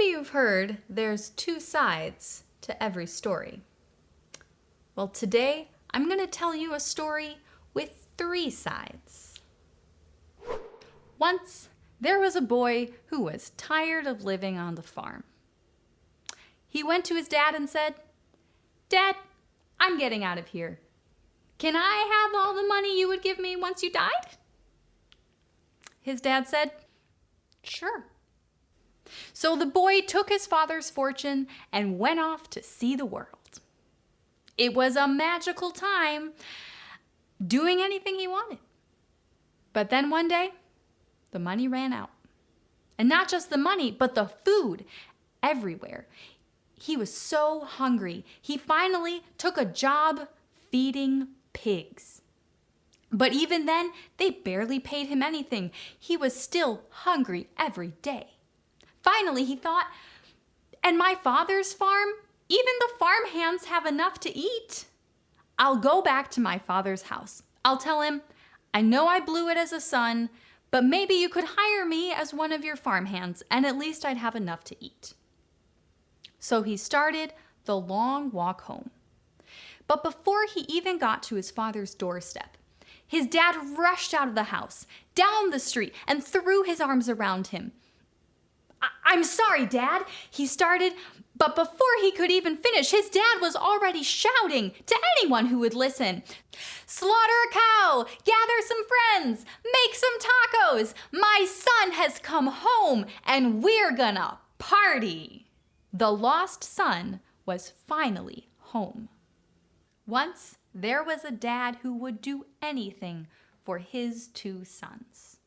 Maybe you've heard there's two sides to every story. Well, today I'm going to tell you a story with three sides. Once, there was a boy who was tired of living on the farm. He went to his dad and said, "Dad, I'm getting out of here. Can I have all the money you would give me once you died?" His dad said, "Sure." So the boy took his father's fortune and went off to see the world. It was a magical time, doing anything he wanted. But then one day, the money ran out. And not just the money, but the food everywhere. He was so hungry, he finally took a job feeding pigs. But even then, they barely paid him anything. He was still hungry every day. Finally, he thought, and my father's farm? Even the farm hands have enough to eat. I'll go back to my father's house. I'll tell him, I know I blew it as a son, but maybe you could hire me as one of your farm hands, and at least I'd have enough to eat. So he started the long walk home. But before he even got to his father's doorstep, his dad rushed out of the house, down the street, and threw his arms around him. I'm sorry, Dad, he started, but before he could even finish, his dad was already shouting to anyone who would listen. "Slaughter a cow, gather some friends, make some tacos. My son has come home and we're gonna party." The lost son was finally home. Once, there was a dad who would do anything for his two sons.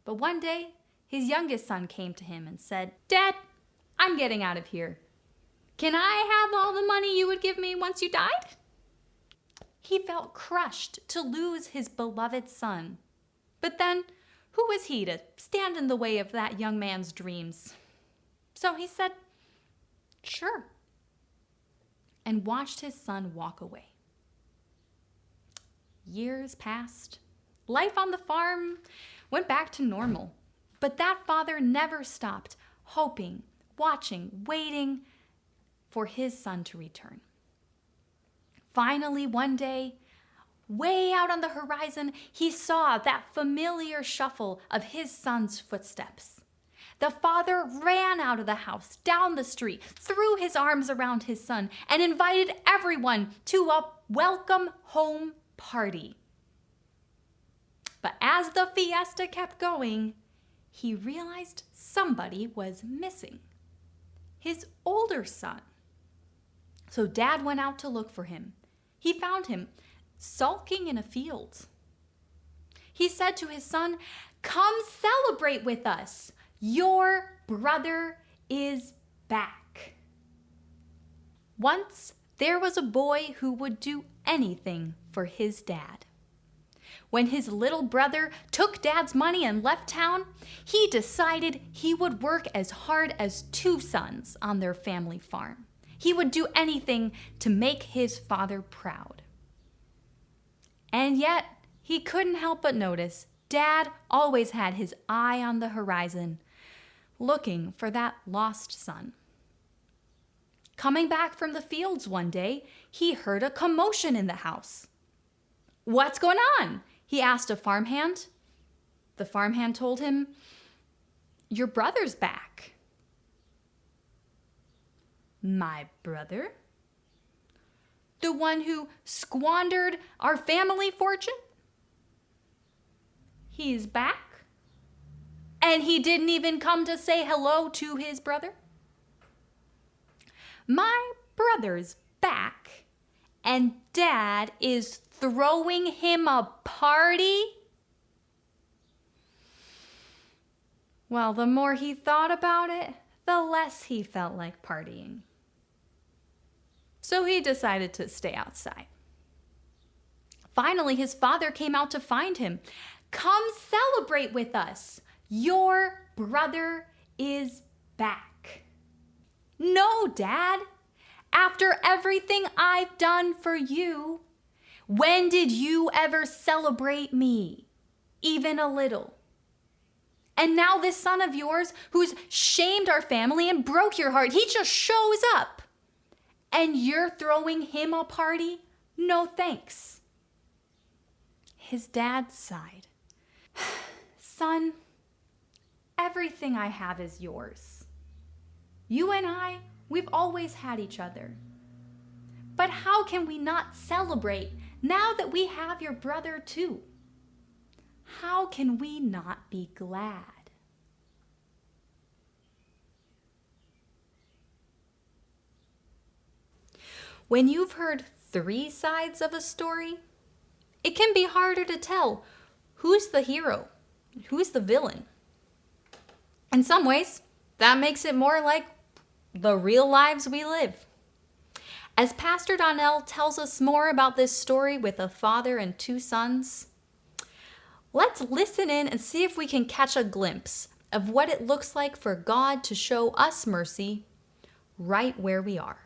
But one day, his youngest son came to him and said, "Dad, I'm getting out of here. Can I have all the money you would give me once you died?" He felt crushed to lose his beloved son. But then, who was he to stand in the way of that young man's dreams? So he said, "Sure," and watched his son walk away. Years passed. Life on the farm went back to normal. But that father never stopped hoping, watching, waiting for his son to return. Finally, one day, way out on the horizon, he saw that familiar shuffle of his son's footsteps. The father ran out of the house, down the street, threw his arms around his son, and invited everyone to a welcome home party. But as the fiesta kept going, he realized somebody was missing. His older son. So Dad went out to look for him. He found him sulking in a field. He said to his son, "Come celebrate with us. Your brother is back." Once there was a boy who would do anything for his dad. When his little brother took Dad's money and left town, he decided he would work as hard as two sons on their family farm. He would do anything to make his father proud. And yet, he couldn't help but notice Dad always had his eye on the horizon, looking for that lost son. Coming back from the fields one day, he heard a commotion in the house. "What's going on?" he asked a farmhand. The farmhand told him, "Your brother's back." "My brother? The one who squandered our family fortune? He's back? And he didn't even come to say hello to his brother?" "My brother's back, and Dad is throwing him a party?" Well, the more he thought about it, the less he felt like partying. So he decided to stay outside. Finally, his father came out to find him. "Come celebrate with us. Your brother is back." "No, Dad. After everything I've done for you, when did you ever celebrate me? Even a little?" And now this son of yours who's shamed our family and broke your heart, he just shows up. And you're throwing him a party? No thanks. His dad sighed. Son, everything I have is yours. You and I, we've always had each other. But how can we not celebrate now that we have your brother too? How can we not be glad? When you've heard 3 sides of a story, it can be harder to tell who's the hero, who's the villain. In some ways, that makes it more like the real lives we live. As Pastor Donnell tells us more about this story with a father and 2 sons, let's listen in and see if we can catch a glimpse of what it looks like for God to show us mercy right where we are.